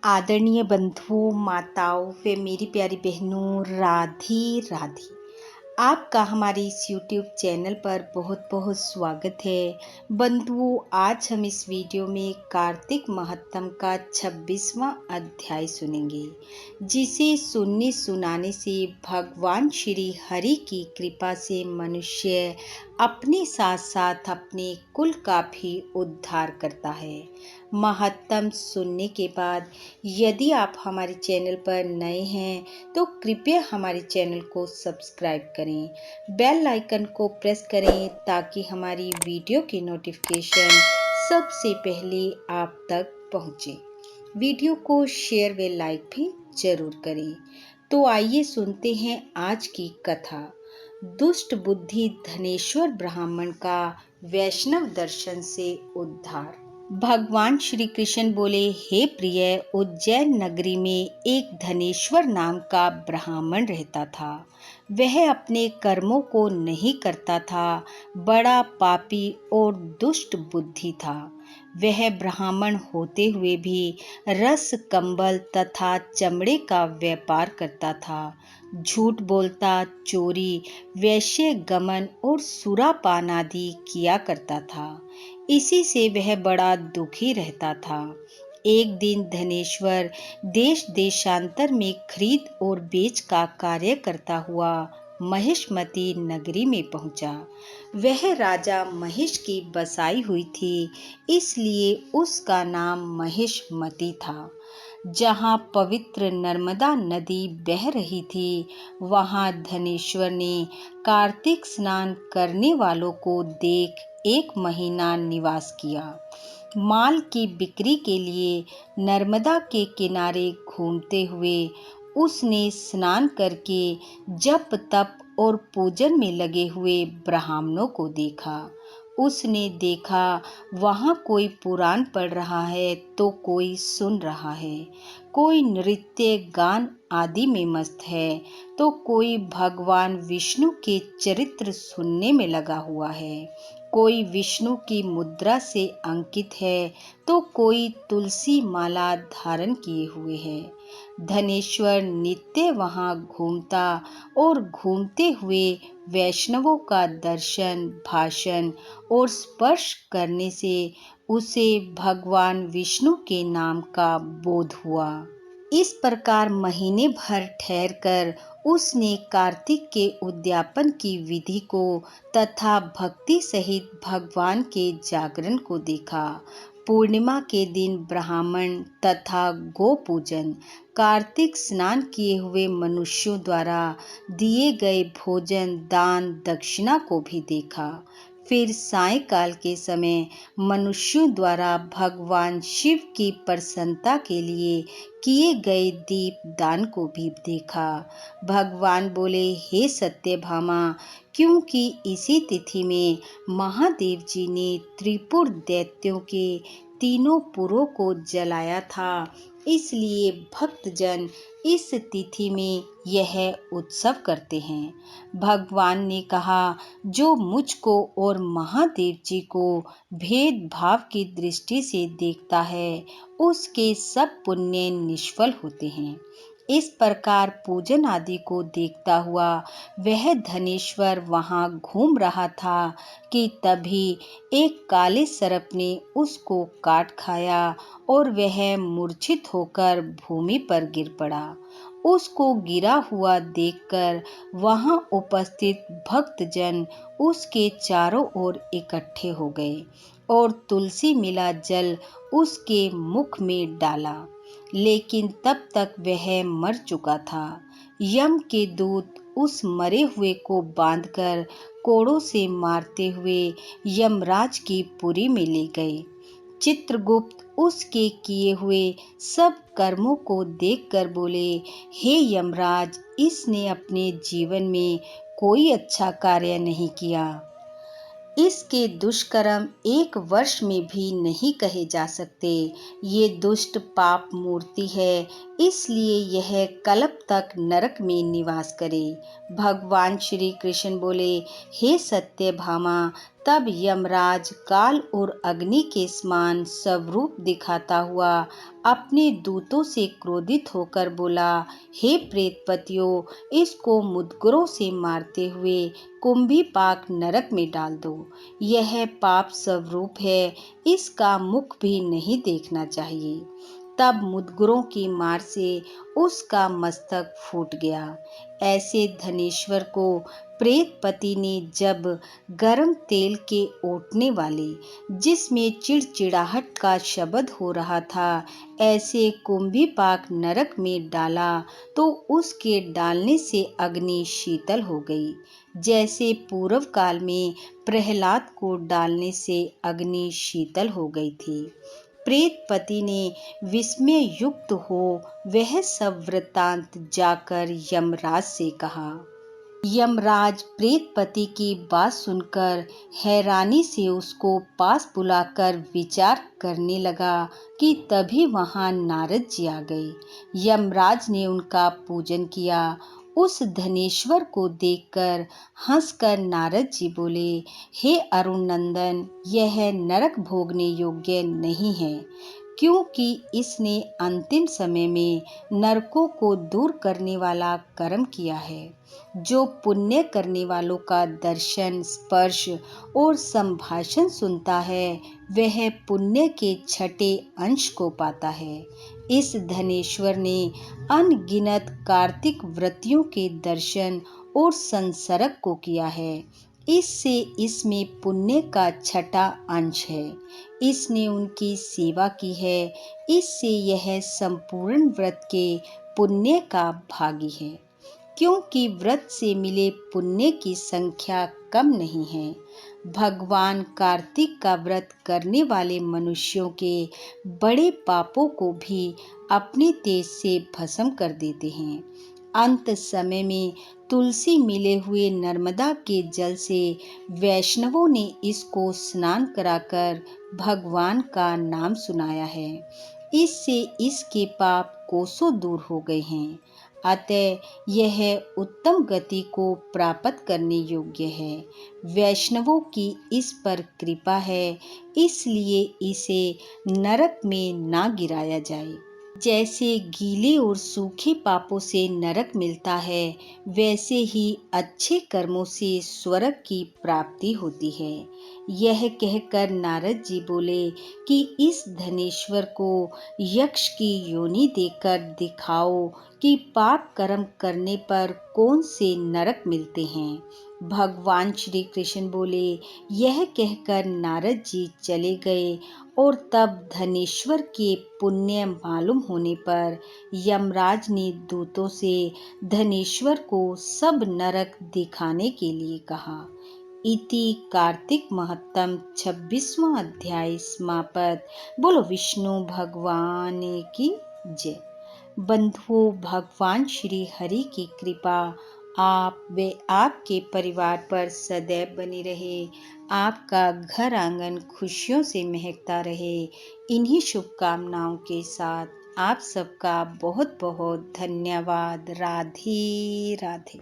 आदरणीय बंधुओं, माताओं व मेरी प्यारी बहनों, राधे राधे। आपका हमारे इस YouTube चैनल पर बहुत बहुत स्वागत है। बंधुओं, आज हम इस वीडियो में कार्तिक महात्म का 26वां अध्याय सुनेंगे, जिसे सुनने सुनाने से भगवान श्री हरि की कृपा से मनुष्य अपने साथ साथ अपने कुल का भी उद्धार करता है। महात्म सुनने के बाद यदि आप हमारे चैनल पर नए हैं तो कृपया हमारे चैनल को सब्सक्राइब करें, बेल आइकन को प्रेस करें ताकि हमारी वीडियो की नोटिफिकेशन सबसे पहले आप तक पहुंचे। वीडियो को शेयर व लाइक भी जरूर करें। तो आइए सुनते हैं आज की कथा। दुष्ट बुद्धि धनेश्वर ब्राह्मण का वैष्णव दर्शन से उद्धार। भगवान श्री कृष्ण बोले, हे प्रिय, उज्जैन नगरी में एक धनेश्वर नाम का ब्राह्मण रहता था। वह अपने कर्मों को नहीं करता था, बड़ा पापी और दुष्ट बुद्धि था। वह ब्राह्मण होते हुए भी रस, कंबल तथा चमड़े का व्यापार करता था। झूठ बोलता, चोरी, वैश्य गमन और सुरापान आदि किया करता था। इसी से वह बड़ा दुखी रहता था। एक दिन धनेश्वर देश देशांतर में खरीद और बेच का कार्य करता हुआ महिष्मती नगरी में पहुंचा। वह राजा महिष की बसाई हुई थी, इसलिए उसका नाम महिष्मती था। जहाँ पवित्र नर्मदा नदी बह रही थी, वहाँ धनेश्वर ने कार्तिक स्नान करने वालों को देख 1 महीना निवास किया। माल की बिक्री के लिए नर्मदा के किनारे घूमते हुए उसने स्नान करके जप तप और पूजन में लगे हुए ब्राह्मणों को देखा। उसने देखा वहाँ कोई पुराण पढ़ रहा है तो कोई सुन रहा है, कोई नृत्य गान आदि में मस्त है तो कोई भगवान विष्णु के चरित्र सुनने में लगा हुआ है, कोई विष्णु की मुद्रा से अंकित है तो कोई तुलसी माला धारण किए हुए है। धनेश्वर नित्य वहां घूमता और घूमते हुए वैष्णवों का दर्शन, भाषण और स्पर्श करने से उसे भगवान विष्णु के नाम का बोध हुआ। इस प्रकार महीने भर ठहरकर उसने कार्तिक के उद्यापन की विधि को तथा भक्ति सहित भगवान के जागरण को देखा। पूर्णिमा के दिन ब्राह्मण तथा गो पूजन, कार्तिक स्नान किए हुए मनुष्यों द्वारा दिए गए भोजन, दान दक्षिणा को भी देखा। फिर सायंकाल के समय मनुष्यों द्वारा भगवान शिव की प्रसन्नता के लिए किए गए दीप दान को भी देखा। भगवान बोले, हे सत्यभामा, क्योंकि इसी तिथि में महादेव जी ने त्रिपुर दैत्यों के 3 पुरों को जलाया था, इसलिए भक्तजन इस तिथि में यह उत्सव करते हैं। भगवान ने कहा, जो मुझको और महादेव जी को भेदभाव की दृष्टि से देखता है, उसके सब पुण्य निष्फल होते हैं। इस प्रकार पूजन आदि को देखता हुआ वह धनेश्वर वहां घूम रहा था कि तभी एक काले सर्प ने उसको काट खाया और वह मूर्छित होकर भूमि पर गिर पड़ा। उसको गिरा हुआ देखकर वहां उपस्थित भक्तजन उसके चारों ओर इकट्ठे हो गए और तुलसी मिला जल उसके मुख में डाला, लेकिन तब तक वह मर चुका था। यम के दूत उस मरे हुए को बांधकर कोड़ों से मारते हुए यमराज की पुरी में ले गए। चित्रगुप्त उसके किए हुए सब कर्मों को देखकर बोले, हे यमराज, इसने अपने जीवन में कोई अच्छा कार्य नहीं किया। इसके दुष्कर्म 1 वर्ष में भी नहीं कहे जा सकते। ये दुष्ट पाप मूर्ति है, इसलिए यह कल्प तक नरक में निवास करे। भगवान श्री कृष्ण बोले, हे सत्यभामा, तब यमराज काल और अग्नि के समान स्वरूप दिखाता हुआ अपने दूतों से क्रोधित होकर बोला, हे प्रेतपतियों, इसको मुद्गरों से मारते हुए कुंभीपाक नरक में डाल दो। यह पाप स्वरूप है, इसका मुख भी नहीं देखना चाहिए। तब मुद्गरों की मार से उसका मस्तक फूट गया। ऐसे धनेश्वर को प्रेतपति ने जब गर्म तेल के ओटने वाले, जिसमें चिड़चिड़ाहट का शब्द हो रहा था, ऐसे कुंभीपाक नरक में डाला तो उसके डालने से अग्नि शीतल हो गई, जैसे पूर्व काल में प्रहलाद को डालने से अग्नि शीतल हो गई थी। प्रेतपति ने विस्मय युक्त हो वह सब वृत्तांत जाकर यमराज से कहा। यमराज प्रेतपति की बात सुनकर हैरानी से उसको पास बुलाकर विचार करने लगा कि तभी वहां नारद जी आ गए। यमराज ने उनका पूजन किया। उस धनेश्वर को देखकर हंसकर नारद जी बोले, हे अरुण नंदन, यह नरक भोगने योग्य नहीं है, क्योंकि इसने अंतिम समय में नरकों को दूर करने वाला कर्म किया है। जो पुण्य करने वालों का दर्शन, स्पर्श और संभाषण सुनता है, वह पुण्य के छठे अंश को पाता है। इस धनेश्वर ने अनगिनत कार्तिक व्रतियों के दर्शन और संसर्ग को किया है। इससे इसमें पुण्य का छठा अंश है। इसने उनकी सेवा की है, इससे यह संपूर्ण व्रत के पुण्य का भागी है। क्योंकि व्रत से मिले पुण्य की संख्या कम नहीं है। भगवान कार्तिक का व्रत करने वाले मनुष्यों के बड़े पापों को भी अपने तेज से भस्म कर देते हैं। अंत समय में तुलसी मिले हुए नर्मदा के जल से वैष्णवों ने इसको स्नान कराकर भगवान का नाम सुनाया है। इससे इसके पाप कोसों दूर हो गए हैं। अतः यह उत्तम गति को प्राप्त करने योग्य है। वैष्णवों की इस पर कृपा है, इसलिए इसे नरक में ना गिराया जाए। जैसे गीले और सूखे पापों से नरक मिलता है, वैसे ही अच्छे कर्मों से स्वर्ग की प्राप्ति होती है। यह कहकर नारद जी बोले कि इस धनेश्वर को यक्ष की योनि देकर दिखाओ कि पाप कर्म करने पर कौन से नरक मिलते हैं। भगवान श्री कृष्ण बोले। यह कहकर नारद जी चले गए और तब धनेश्वर के पुण्य मालूम होने पर यमराज ने दूतों से धनेश्वर को सब नरक दिखाने के लिए कहा। इति कार्तिक महत्तम 26वां अध्याय समाप्त। बोलो विष्णु भगवान की जय। बंधुओं, भगवान श्री हरि की कृपा आप व आपके परिवार पर सदैव बनी रहे। आपका घर आंगन खुशियों से महकता रहे। इन्हीं शुभकामनाओं के साथ आप सबका बहुत बहुत धन्यवाद। राधे राधे।